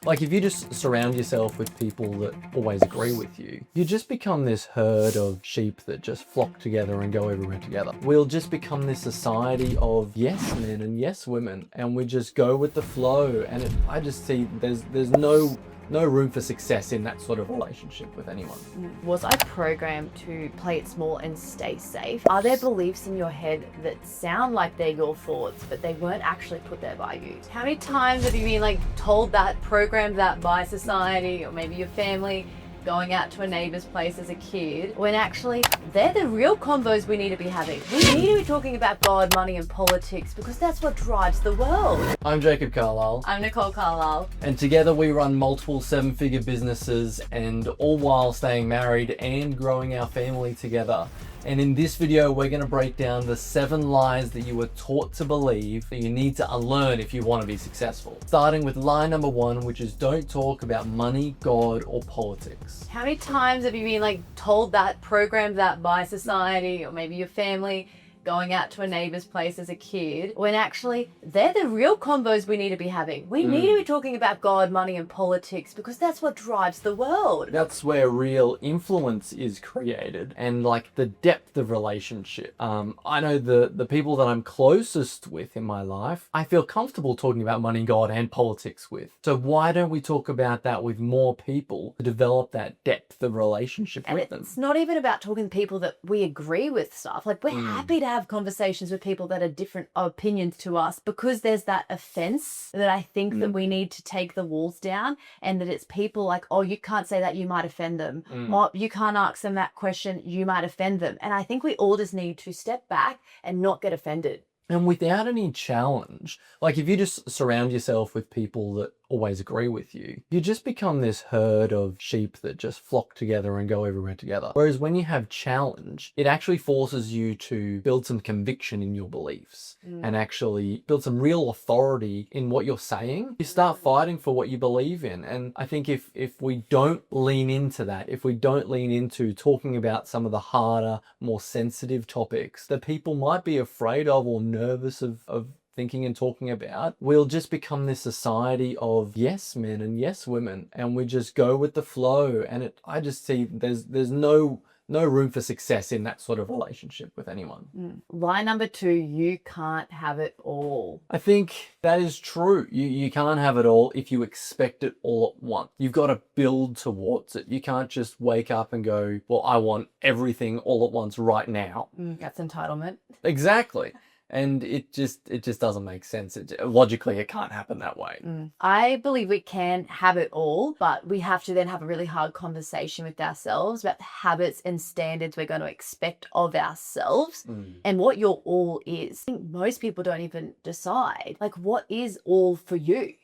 Like if you just surround yourself with people that always agree with you, you just become this herd of sheep that just flock together and go everywhere together. We'll just become this society of yes men and yes women, and we just go with the flow. And I just see there's no room for success in that sort of relationship with anyone. Was I programmed to play it small and stay safe? Are there beliefs in your head that sound like they're your thoughts, but they weren't actually put there by you? How many times have you been told that, programmed that by society or maybe your family, going out to a neighbor's place as a kid, when actually they're the real combos we need to be having? We need to be talking about God, money and politics because that's what drives the world. I'm Jacob Carlile. I'm Nicole Carlile. And together we run multiple seven-figure businesses, and all while staying married and growing our family together. And in this video, we're going to break down the 7 lies that you were taught to believe that you need to unlearn if you want to be successful. Starting with lie number 1, which is don't talk about money, God, or politics. How many times have you been told that, programmed that by society or maybe your family, going out to a neighbor's place as a kid, when actually they're the real combos we need to be having? We need to be talking about God, money and politics because that's what drives the world. That's where real influence is created, and the depth of relationship. I know the people that I'm closest with in my life, I feel comfortable talking about money, God and politics with. So why don't we talk about that with more people to develop that depth of relationship with them? It's not even about talking to people that we agree with stuff. We're happy to have conversations with people that are different opinions to us because there's that offense that I think that we need to take the walls down, and that it's people oh, you can't say that, you might offend them. Or you can't ask them that question, you might offend them. And I think we all just need to step back and not get offended. And without any challenge, if you just surround yourself with people that always agree with you, you just become this herd of sheep that just flock together and go everywhere together. Whereas when you have challenge, it actually forces you to build some conviction in your beliefs and actually build some real authority in what you're saying. You start fighting for what you believe in. And I think if we don't lean into that, if we don't lean into talking about some of the harder, more sensitive topics that people might be afraid of or nervous of thinking and talking about, we'll just become this society of yes men and yes women, and we just go with the flow. And I just see there's no room for success in that sort of relationship with anyone. Lie number 2, you can't have it all. I think that is true. You can't have it all if you expect it all at once. You've got to build towards it. You can't just wake up and go, well, I want everything all at once right now. That's entitlement. Exactly. And it just doesn't make sense. Logically, it can't happen that way. I believe we can have it all, but we have to then have a really hard conversation with ourselves about the habits and standards we're going to expect of ourselves and what your all is. I think most people don't even decide, what is all for you?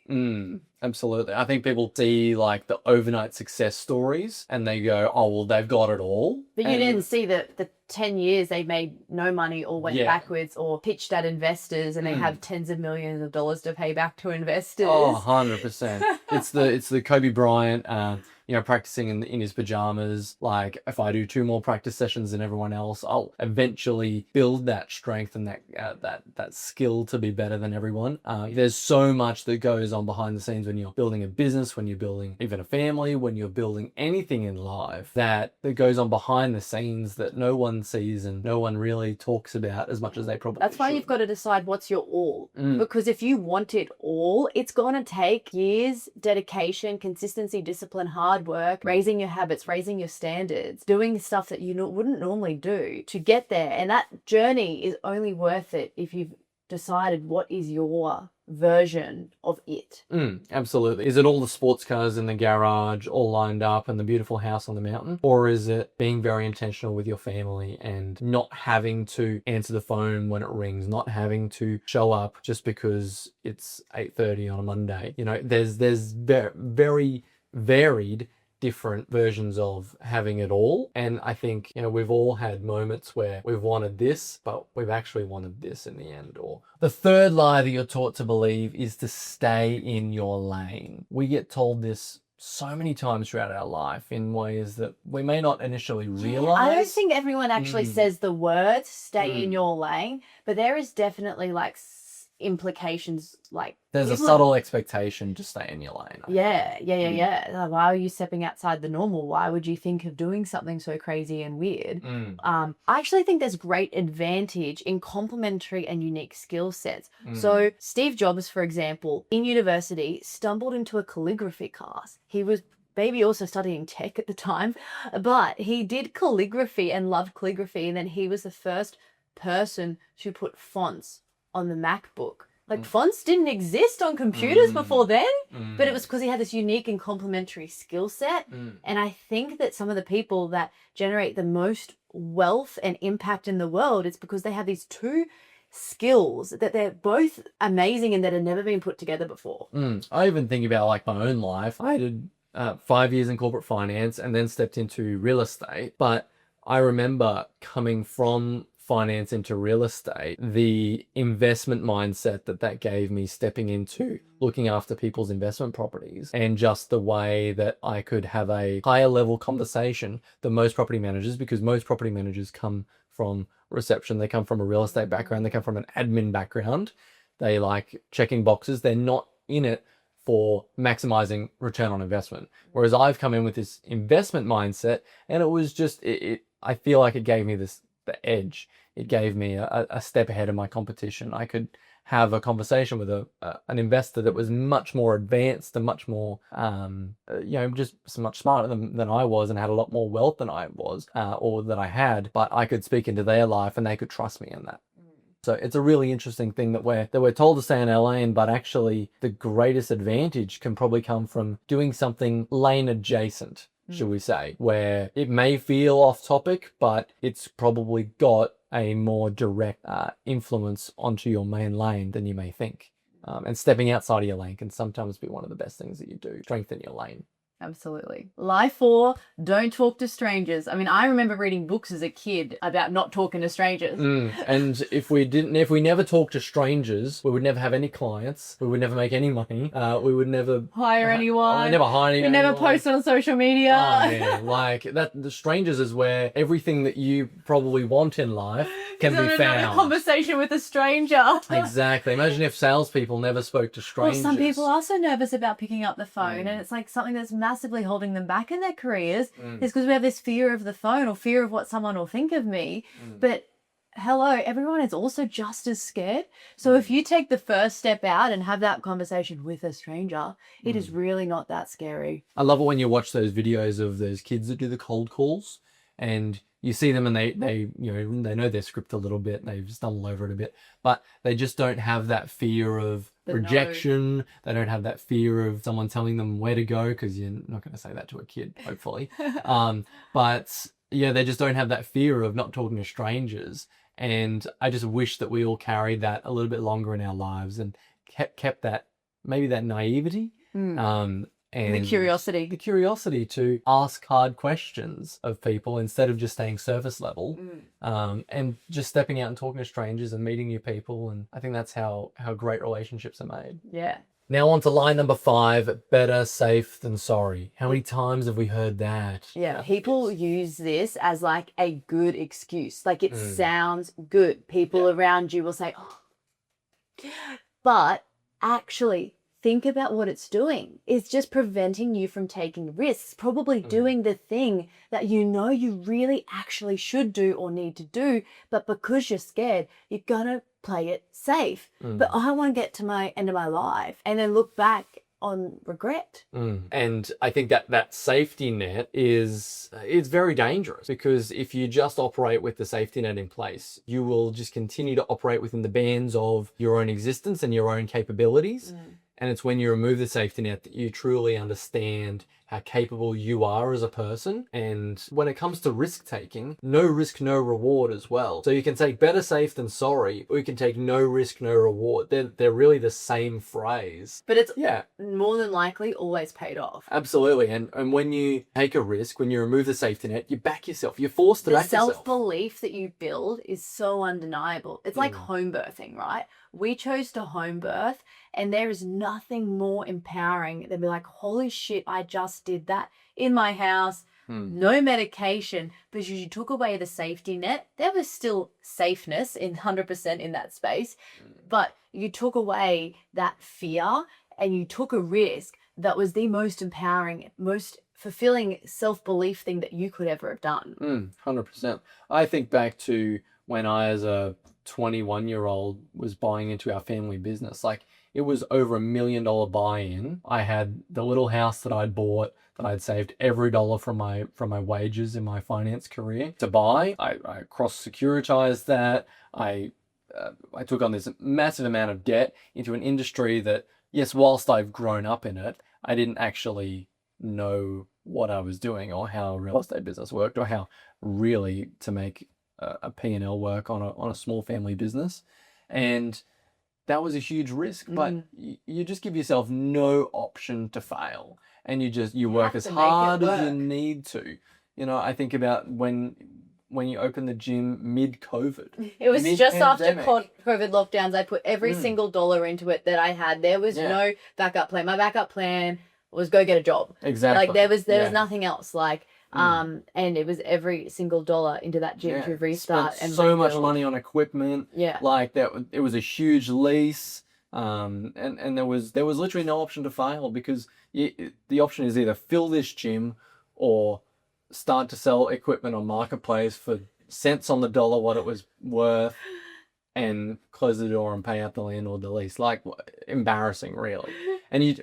Absolutely. I think people see the overnight success stories and they go, oh, well, they've got it all. But you didn't see the 10 years they made no money or went backwards or pitched at investors and they have tens of millions of dollars to pay back to investors. Oh, 100%. It's the Kobe Bryant, practicing in his pajamas. If I do 2 more practice sessions than everyone else, I'll eventually build that strength and that skill to be better than everyone. There's so much that goes on behind the scenes when you're building a business, when you're building even a family, when you're building anything in life that goes on behind the scenes that no one sees and no one really talks about as much as they probably That's why should. you've got to decide what's your all. Because if you want it all, it's going to take years, dedication, consistency, discipline, hard work, raising your habits, raising your standards, doing stuff that you wouldn't normally do to get there. And that journey is only worth it if you've decided what is your version of it. Absolutely. Is it all the sports cars in the garage all lined up and the beautiful house on the mountain? Or is it being very intentional with your family and not having to answer the phone when it rings, not having to show up just because it's 8:30 on a Monday? There's very varied different versions of having it all. And I think, we've all had moments where we've wanted this, but we've actually wanted this in the end. Or the third lie that you're taught to believe is to stay in your lane. We get told this so many times throughout our life in ways that we may not initially realize. I don't think everyone actually says the words stay in your lane, but there is definitely implications like There's a people subtle expectation to stay in your lane. yeah. Like, why are you stepping outside the normal? Why would you think of doing something so crazy and weird? I actually think there's great advantage in complementary and unique skill sets. So Steve Jobs, for example, in university stumbled into a calligraphy class. He was maybe also studying tech at the time, but he did calligraphy and loved calligraphy. And then he was the first person to put fonts on the MacBook. Like fonts didn't exist on computers before then, but it was because he had this unique and complementary skill set. And I think that some of the people that generate the most wealth and impact in the world, it's because they have these two skills that they're both amazing and that have never been put together before. I even think about like my own life. I did 5 years in corporate finance and then stepped into real estate. But I remember coming from finance into real estate, the investment mindset that gave me stepping into looking after people's investment properties, and just the way that I could have a higher level conversation than most property managers, because most property managers come from reception, they come from a real estate background, they come from an admin background, they like checking boxes, they're not in it for maximizing return on investment. Whereas I've come in with this investment mindset, and it was just, I feel like it gave me the edge. It gave me a step ahead of my competition. I could have a conversation with an investor that was much more advanced and much more, just much smarter than I was, and had a lot more wealth than I was, or that I had, but I could speak into their life and they could trust me in that. So it's a really interesting thing that we're told to stay in our lane, but actually the greatest advantage can probably come from doing something lane adjacent, should we say, where it may feel off topic, but it's probably got a more direct influence onto your main lane than you may think. And stepping outside of your lane can sometimes be one of the best things that you do, strengthen your lane. Absolutely. Lie 4, don't talk to strangers. I mean, I remember reading books as a kid about not talking to strangers. And if we never talked to strangers, we would never have any clients. We would never make any money. We would never hire anyone. Never hire anyone. We never post on social media. Oh man, like that. The strangers is where everything that you probably want in life can be found. A conversation with a stranger. Exactly. Imagine if salespeople never spoke to strangers. Well, some people are so nervous about picking up the phone, and it's like something that's massively holding them back in their careers is because we have this fear of the phone or fear of what someone will think of me. But hello, everyone is also just as scared. So if you take the first step out and have that conversation with a stranger, it is really not that scary. I love it when you watch those videos of those kids that do the cold calls, and you see them and they know their script a little bit, and they've stumbled over it a bit, but they just don't have that fear of rejection. No. They don't have that fear of someone telling them where to go, because you're not going to say that to a kid, hopefully. But yeah, they just don't have that fear of not talking to strangers. And I just wish that we all carried that a little bit longer in our lives and kept that, maybe that naivety. And the curiosity to ask hard questions of people instead of just staying surface level, and just stepping out and talking to strangers and meeting new people. And I think that's how great relationships are made. Yeah. Now on to line number 5, better safe than sorry. How many times have we heard that? Yeah, people use this as like a good excuse. Like it sounds good. People around you will say, oh. But actually, think about what it's doing. It's just preventing you from taking risks, probably doing the thing that you know you really actually should do or need to do, but because you're scared, you're gonna play it safe. But I want to get to my end of my life and then look back on regret. And I think that safety net is very dangerous, because if you just operate with the safety net in place, you will just continue to operate within the bands of your own existence and your own capabilities. And it's when you remove the safety net that you truly understand how capable you are as a person. And when it comes to risk taking, no risk, no reward as well. So you can take better safe than sorry, or you can take no risk, no reward. They're really the same phrase. But it's more than likely always paid off. Absolutely. And when you take a risk, when you remove the safety net, you back yourself. You're forced to back yourself. The self-belief that you build is so undeniable. It's like home birthing, right? We chose to home birth, and there is nothing more empowering than be like, holy shit, I just did that in my house no medication, but you took away the safety net. There was still safeness in 100% in that space, but you took away that fear and you took a risk that was the most empowering, most fulfilling self-belief thing that you could ever have done. 100%. I think back to when I, as a 21-year-old, was buying into our family business. Like, it was over $1 million buy-in. I had the little house that I'd bought, that I'd saved every dollar from my wages in my finance career to buy. I cross-securitized that. I took on this massive amount of debt into an industry that, yes, whilst I've grown up in it, I didn't actually know what I was doing or how a real estate business worked or how really to make a P&L work on a small family business. And that was a huge risk, but you just give yourself no option to fail, and you work as hard as you need to. You know, I think about when you open the gym mid-COVID. It was just after COVID lockdowns. I put every single dollar into it that I had. There was no backup plan. My backup plan was go get a job. Exactly. Like there was nothing else. Like and it was every single dollar into that gym to restart. Spent and so much money on equipment. Yeah. Like that, it was a huge lease. And there was literally no option to fail, because the option is either fill this gym or start to sell equipment on Marketplace for cents on the dollar what it was worth and close the door and pay out the landlord the lease. Like, embarrassing, really. And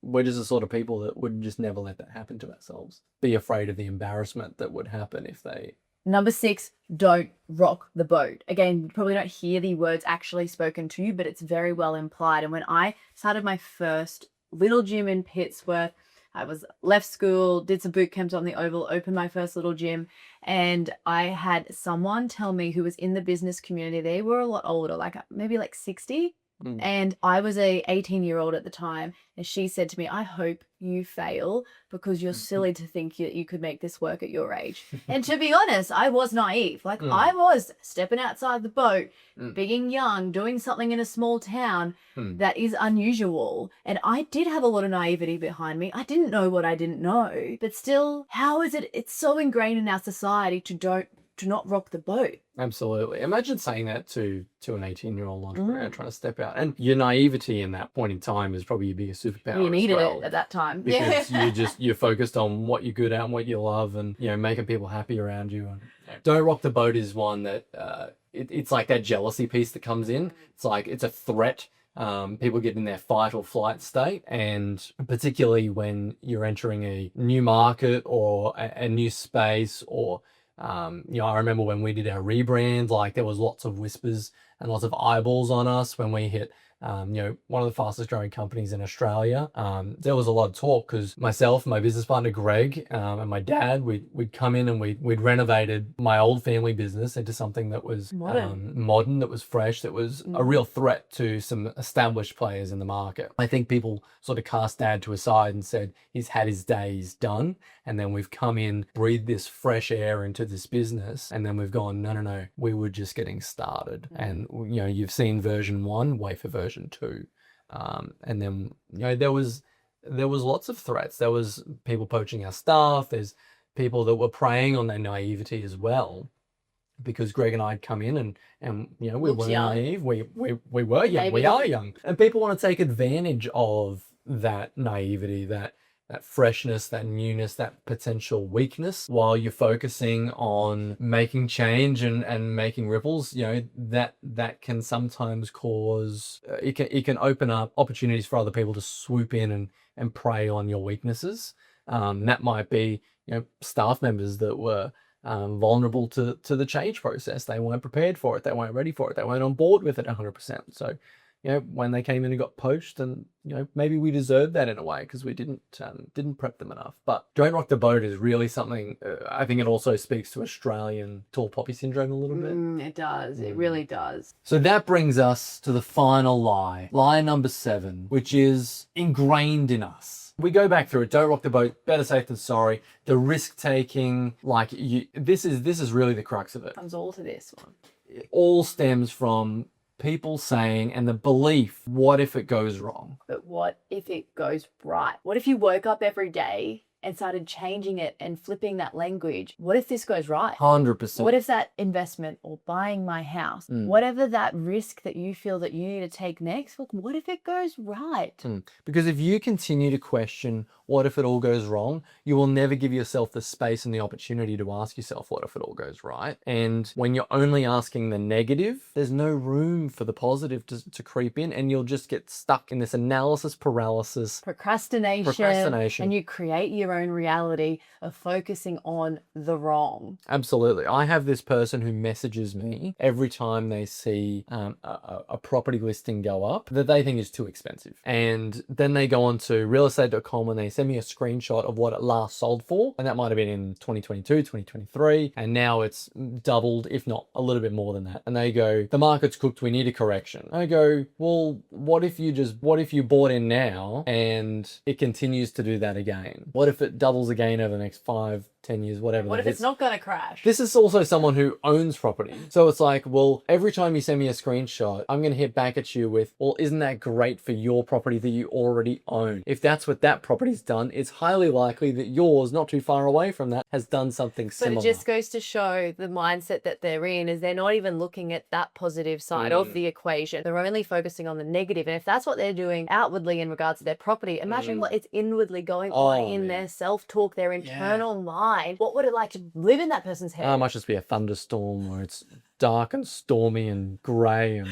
we're just the sort of people that would just never let that happen to ourselves. Be afraid of the embarrassment that would happen if they... Number 6, don't rock the boat. Again, you probably don't hear the words actually spoken to you, but it's very well implied. And when I started my first little gym in Pittsworth, I left school, did some boot camps on the Oval, opened my first little gym, and I had someone tell me who was in the business community. They were a lot older, maybe 60. And I was a 18-year-old at the time, and she said to me, I hope you fail because you're silly to think you could make this work at your age. And to be honest, I was naive. I was stepping outside the boat, being young, doing something in a small town that is unusual. And I did have a lot of naivety behind me. I didn't know what I didn't know. But still, how is it? It's so ingrained in our society to not rock the boat. Absolutely. Imagine saying that to an 18-year-old entrepreneur trying to step out. And your naivety in that point in time is probably your biggest superpower. You needed it at that time. Because you're focused on what you're good at and what you love, and making people happy around you. And don't rock the boat is one that it's like that jealousy piece that comes in. It's like it's a threat. People get in their fight or flight state, and particularly when you're entering a new market or a new space, or I remember when we did our rebrand, there was lots of whispers and lots of eyeballs on us when we hit, one of the fastest growing companies in Australia. There was a lot of talk because myself, my business partner, Greg, and my dad, we'd come in and we'd renovated my old family business into something that was modern, that was fresh, that was a real threat to some established players in the market. I think people sort of cast Dad to a side and said he's had his days done. And then we've come in, breathed this fresh air into this business, and then we've gone, no, we were just getting started. And, you've seen version 1, wait for version 2. And then, there was lots of threats. There was people poaching our staff. There's people that were preying on their naivety as well. Because Greg and I had come in and we weren't naive. We were young. We are young. And people want to take advantage of that naivety, that freshness, that newness, that potential weakness, while you're focusing on making change and making ripples. That can sometimes cause, it can open up opportunities for other people to swoop in and prey on your weaknesses. That might be, staff members that were vulnerable to the change process. They weren't prepared for it. They weren't ready for it. They weren't on board with it 100%. So, when they came in and got poached, and maybe we deserved that in a way because we didn't prep them enough. But don't rock the boat is really something. I think it also speaks to Australian tall poppy syndrome a little bit. It does. It really does. So that brings us to the final lie number 7, which is ingrained in us. We go back through it. Don't rock the boat. Better safe than sorry. The risk taking, this is really the crux of it. Comes all to this one. It all stems from people saying, and the belief, what if it goes wrong? But what if it goes right? What if you woke up every day and started changing it and flipping that language, what if this goes right? 100%. What if that investment or buying my house, whatever that risk that you feel that you need to take next, look, what if it goes right? Because if you continue to question, what if it all goes wrong, you will never give yourself the space and the opportunity to ask yourself, what if it all goes right? And when you're only asking the negative, there's no room for the positive to creep in, and you'll just get stuck in this analysis paralysis. Procrastination. And you create your own reality of focusing on the wrong. Absolutely. I have this person who messages me every time they see a property listing go up that they think is too expensive. And then they go on to realestate.com and they send me a screenshot of what it last sold for. And that might have been in 2022, 2023. And now it's doubled, if not a little bit more than that. And they go, the market's cooked, we need a correction. I go, well, what if you bought in now and it continues to do that again? What if it doubles again over the next 5, 10 years, whatever? What if it's not going to crash? This is also someone who owns property. So it's like, well, every time you send me a screenshot, I'm going to hit back at you with, well, isn't that great for your property that you already own? If that's what that property's done, it's highly likely that yours, not too far away from that, has done something similar. But it just goes to show the mindset that they're in is they're not even looking at that positive side of the equation. They're only focusing on the negative. And if that's what they're doing outwardly in regards to their property, imagine what it's inwardly going on in their self-talk, their internal mind. What would it like to live in that person's head? It might just be a thunderstorm where it's dark and stormy and grey and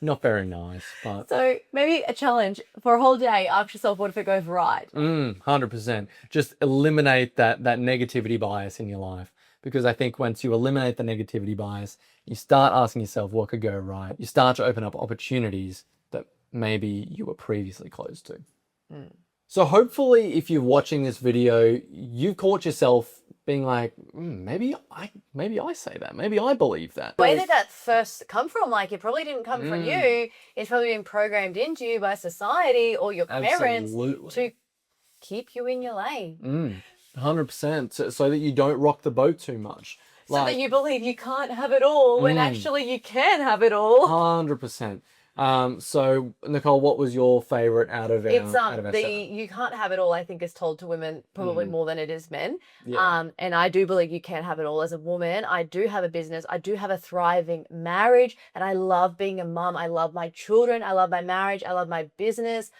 not very nice. But so maybe a challenge for a whole day, ask yourself, what if it goes right? 100%. Just eliminate that negativity bias in your life. Because I think once you eliminate the negativity bias, you start asking yourself what could go right. You start to open up opportunities that maybe you were previously closed to. So hopefully if you're watching this video, you've caught yourself being like, maybe I say that. Maybe I believe that. Where did that first come from? Like, it probably didn't come from you. It's probably been programmed into you by society or your parents to keep you in your lane. 100%. So that you don't rock the boat too much. So that you believe you can't have it all when actually you can have it all. 100%. So Nicole, what was your favorite out of our you can't have it all, I think, is told to women probably more than it is men. And I do believe you can have it all as a woman. I do have a business. I do have a thriving marriage, and I love being a mum. I love my children. I love my marriage. I love my business.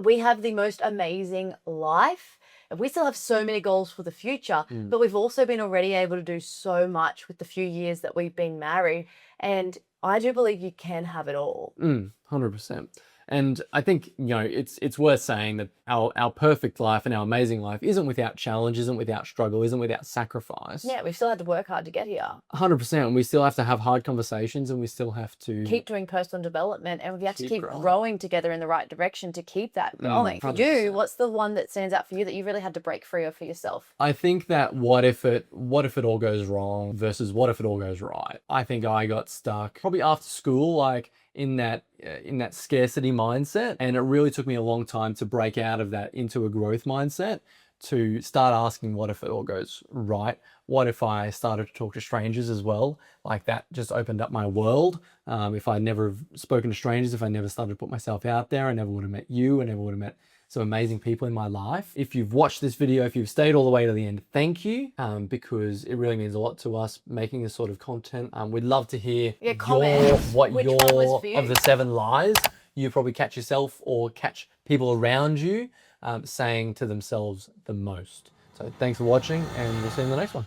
We have the most amazing life. We still have so many goals for the future, but we've also been already able to do so much with the few years that we've been married. And I do believe you can have it all. 100%. And I think, it's worth saying that our perfect life and our amazing life isn't without challenge, isn't without struggle, isn't without sacrifice. Yeah, we've still had to work hard to get here. 100%. And we still have to have hard conversations, and we still have to keep doing personal development, and we have to keep growing together in the right direction to keep that going. For you, what's the one that stands out for you that you really had to break free of for yourself? I think that what if it all goes wrong versus what if it all goes right. I think I got stuck probably after school, like in that scarcity mindset, and it really took me a long time to break out of that into a growth mindset, to start asking, what if it all goes right? What if I started to talk to strangers as well? Like, that just opened up my world. If I'd never have spoken to strangers, if I never started to put myself out there, I never would have met you. I never would have met some amazing people in my life. If you've watched this video, if you've stayed all the way to the end, thank you, because it really means a lot to us making this sort of content. We'd love to hear what of the 7 lies you probably catch yourself or catch people around you saying to themselves the most. So thanks for watching, and we'll see you in the next one.